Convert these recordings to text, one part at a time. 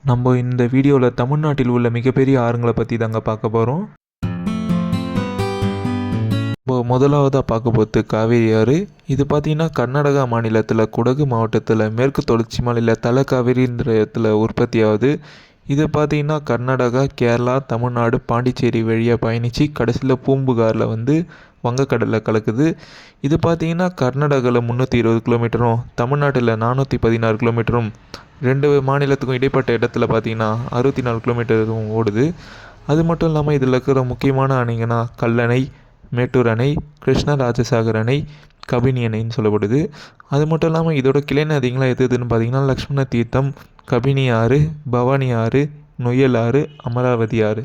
நம்ம இந்த வீடியோவில் தமிழ்நாட்டில் உள்ள மிகப்பெரிய ஆறுங்களை பற்றி தாங்க பார்க்க போகிறோம். முதலாவதாக பார்க்க போகிறது காவேரி ஆறு. இது பார்த்திங்கன்னா கர்நாடகா மாநிலத்தில் குடகு மாவட்டத்தில் மேற்கு தொடர்ச்சி மலையில் தலக்காவேரின்ற இடத்துல உற்பத்தி ஆகுது. இது பார்த்திங்கன்னா கர்நாடகா, கேரளா, தமிழ்நாடு, பாண்டிச்சேரி வழியாக பயணித்து கடைசியில் பூம்புகாரில் வந்து வங்கக்கடலில் கலக்குது. இது பார்த்திங்கன்னா கர்நாடகாவில் 320 கிலோமீட்டரும், தமிழ்நாட்டில் 416 கிலோமீட்டரும், ரெண்டு மாநிலத்துக்கும் இடைப்பட்ட இடத்துல பார்த்திங்கன்னா 64 கிலோமீட்டரும் ஓடுது. அது மட்டும் இல்லாமல் இதில் இருக்கிற முக்கியமான அணைங்கன்னா கல்லணை, மேட்டூர் அணை, கிருஷ்ணராஜசாகர் அணை, கபினி அணைன்னு சொல்லப்படுது. அது மட்டும் இல்லாமல் இதோட கிளை நதிங்களாம் எதுன்னு பார்த்திங்கன்னா லக்ஷ்மண தீர்த்தம், கபினி ஆறு, பவானி ஆறு, நொய்யல் ஆறு, அமராவதி ஆறு.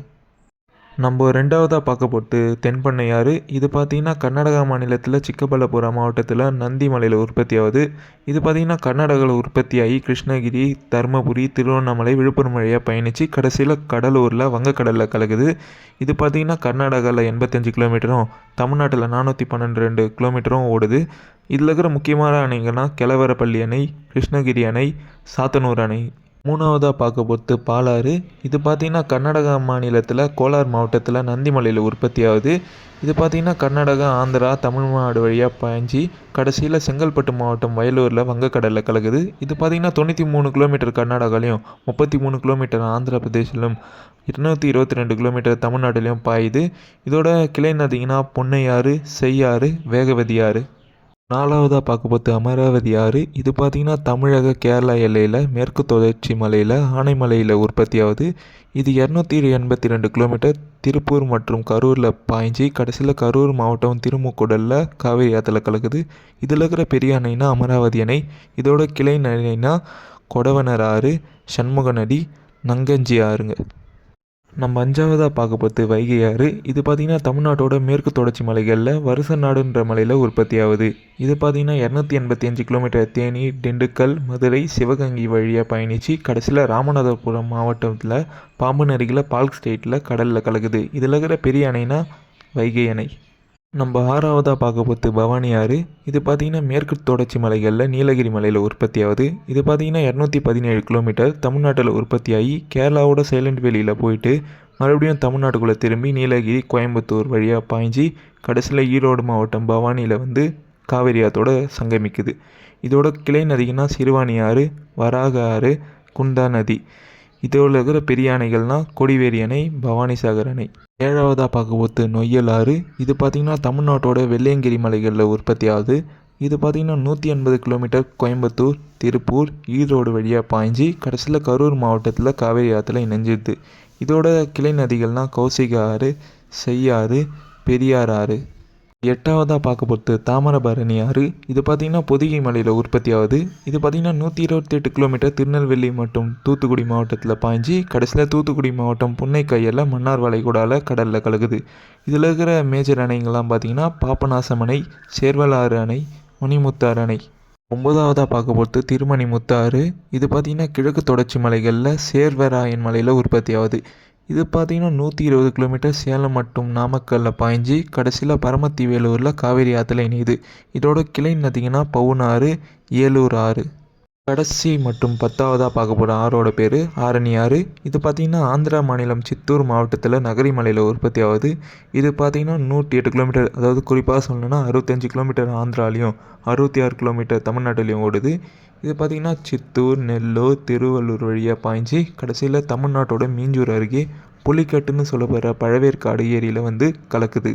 நம்ம ரெண்டாவதாக பார்க்க போட்டு தென்பண்ணை ஆறு. இது பார்த்திங்கன்னா கர்நாடகா மாநிலத்தில் சிக்கபள்ளபுரா மாவட்டத்தில் நந்தி மலையில் உற்பத்தி ஆகுது. இது பார்த்திங்கன்னா கர்நாடகாவில் உற்பத்தியாகி கிருஷ்ணகிரி, தருமபுரி, திருவண்ணாமலை, விழுப்புரம் வழியாக பயணித்து கடைசியில் கடலூரில் வங்கக்கடலில் கலக்குது. இது பார்த்திங்கன்னா கர்நாடகாவில் 85 கிலோமீட்டரும், தமிழ்நாட்டில் 412 கிலோமீட்டரும் ஓடுது. இதில் இருக்கிற முக்கியமான அணைகள்னா கெலவரப்பள்ளி அணை, கிருஷ்ணகிரி அணை, சாத்தனூர் அணை. மூணாவதாக பார்க்க போகிறது பாலாறு. இது பார்த்திங்கன்னா கர்நாடகா மாநிலத்தில் கோலார் மாவட்டத்தில் நந்திமலையில் உற்பத்தி ஆகுது. இது பார்த்திங்கன்னா கர்நாடகா, ஆந்திரா, தமிழ்நாடு வழியாக பாய்ஞ்சி கடைசியில் செங்கல்பட்டு மாவட்டம் வயலூரில் வங்கக்கடலில் கலக்குது. இது பார்த்திங்கன்னா 93 கிலோமீட்டர் கர்நாடகாலையும், 33 கிலோமீட்டர் ஆந்திர பிரதேசிலும், 222 கிலோமீட்டர் தமிழ்நாட்டிலையும் பாயுது. இதோட கிளை நதிங்கன்னா பொன்னையாறு, செய்யாறு, வேகவதி ஆறு. நாலாவதாக பார்க்க போகிறது அமராவதி ஆறு. இது பார்த்திங்கன்னா தமிழக, கேரளா எல்லையில் மேற்கு தொடர்ச்சி மலையில் ஆனைமலையில் உற்பத்தி ஆகுது. இது 282 கிலோமீட்டர் திருப்பூர் மற்றும் கரூரில் பாய்ஞ்சி கடைசியில் கரூர் மாவட்டம் திருமுக்கூடலில் காவேரி ஆற்றுல கலக்குது. இதில் இருக்கிற பெரிய அணைனா அமராவதி அணை. இதோட கிளை அணைனா கொடவனர் ஆறு, சண்முக நதி, நங்கஞ்சி ஆறுங்க. நம்ம அஞ்சாவதாக பார்க்க போகிறது வைகை ஆறு. இது பார்த்திங்கன்னா தமிழ்நாட்டோட மேற்கு தொடர்ச்சி மலைகளில் வருசநாடுன்ற மலையில் உற்பத்தி ஆகுது. இது பார்த்திங்கன்னா 285 கிலோமீட்டர் தேனி, திண்டுக்கல், மதுரை, சிவகங்கை வழியாக பயணித்து கடைசியில் ராமநாதபுரம் மாவட்டத்தில் பாம்பன் அருகில் பால்க் ஸ்டேட்டில் கடலில் கலக்குது. இதில் இருக்கிற பெரிய அணைனா வைகை அணை. நம்ம ஆறாவதாக பார்க்க போகிறது பவானி ஆறு. இது பார்த்திங்கன்னா மேற்கு தொடர்ச்சி மலைகளில் நீலகிரி மலையில் உற்பத்தி ஆகுது. இது பார்த்திங்கன்னா 217 கிலோமீட்டர் தமிழ்நாட்டில் உற்பத்தியாகி கேரளாவோட சைலண்ட் வேலியில் போயிட்டு மறுபடியும் தமிழ்நாட்டுக்குள்ளே திரும்பி நீலகிரி, கோயம்புத்தூர் வழியாக பாய்ஞ்சி கடைசியில் ஈரோடு மாவட்டம் பவானியில் வந்து காவேரி ஆற்றோட சங்கமிக்குது. இதோட கிளை நதிங்கன்னா சிறுவாணி ஆறு, வராக ஆறு, குந்தா நதி. இதோட இருக்கிற பெரிய அணைகள்னால் கொடிவேரி அணை, பவானிசாகர் அணை. ஏழாவதாக பார்க்க போகிறது நொய்யல் ஆறு. இது பார்த்திங்கன்னா தமிழ்நாட்டோட வெள்ளையங்கிரி மலைகளில் உற்பத்தி ஆகுது. இது பார்த்திங்கன்னா 180 கிலோமீட்டர் கோயம்புத்தூர், திருப்பூர், ஈரோடு வழியாக பாய்ஞ்சி கடைசியில் கரூர் மாவட்டத்தில் காவேரி ஆற்றுல இணைஞ்சிடுது. இதோட கிளை நதிகள்னால் கௌசிக ஆறு, செய்யாறு, பெரியார் ஆறு. எட்டாவதாக பார்க்க போகிறது தாமிரபரணி ஆறு. இது பார்த்திங்கன்னா பொதிகை மலையில் உற்பத்தி ஆகுது. இது பார்த்திங்கன்னா 128 கிலோமீட்டர் திருநெல்வேலி மற்றும் தூத்துக்குடி மாவட்டத்தில் பாய்ஞ்சி கடைசியில் தூத்துக்குடி மாவட்டம் புன்னைக்கயலில் மன்னார் வளைகுடாவில் கடலில் கலக்குது. இதில் இருக்கிற மேஜர் அணைங்கள்லாம் பார்த்திங்கன்னா பாபநாசம் அணை, சேர்வலாறு அணை, மணிமுத்தாறு அணை. ஒன்பதாவதாக பார்க்க போகிறது திருமணிமுத்தாறு. இது பார்த்திங்கன்னா கிழக்கு தொடர்ச்சி மலைகளில் சேர்வராயன் மலையில் உற்பத்தி ஆகுது. இது பார்த்திங்கன்னா 120 கிலோமீட்டர் சேலம் மற்றும் நாமக்கல்லில் பாய்ஞ்சி கடைசியில் பரமத்தி வேலூரில் காவேரி ஆற்றுல இணையுது. இதோட கிளை நதிங்கன்னா பவுனாறு, ஏலூர் ஆறு. கடைசி மற்றும் 10ஆவதாக பார்க்க போகிற ஆறோட பேர் ஆரணி ஆறு. இது பார்த்திங்கன்னா ஆந்திரா மாநிலம் சித்தூர் மாவட்டத்தில் நகரி மலையில் உற்பத்தி ஆகுது. இது பார்த்திங்கன்னா 108 கிலோமீட்டர், அதாவது குறிப்பாக சொல்லணும்னா 65 கிலோமீட்டர் ஆந்திராலையும் 66 கிலோமீட்டர் தமிழ்நாட்டிலையும் ஓடுது. இது பார்த்திங்கன்னா சித்தூர், நெல்லூர், திருவள்ளூர் வழியாக பாய்ஞ்சி கடைசியில் தமிழ்நாட்டோட மீஞ்சூர் அருகே புலிக்கட்டுன்னு சொல்லப்படுற பழவேற்காடு ஏரியில் வந்து கலக்குது.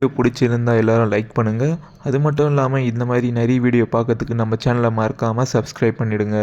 வீடியோ பிடிச்சிருந்தால் எல்லோரும் லைக் பண்ணுங்கள். அது மட்டும் இல்லாமல் இந்த மாதிரி நிறைய வீடியோ பார்க்கறதுக்கு நம்ம சேனலை மறக்காமல் சப்ஸ்கிரைப் பண்ணிவிடுங்க.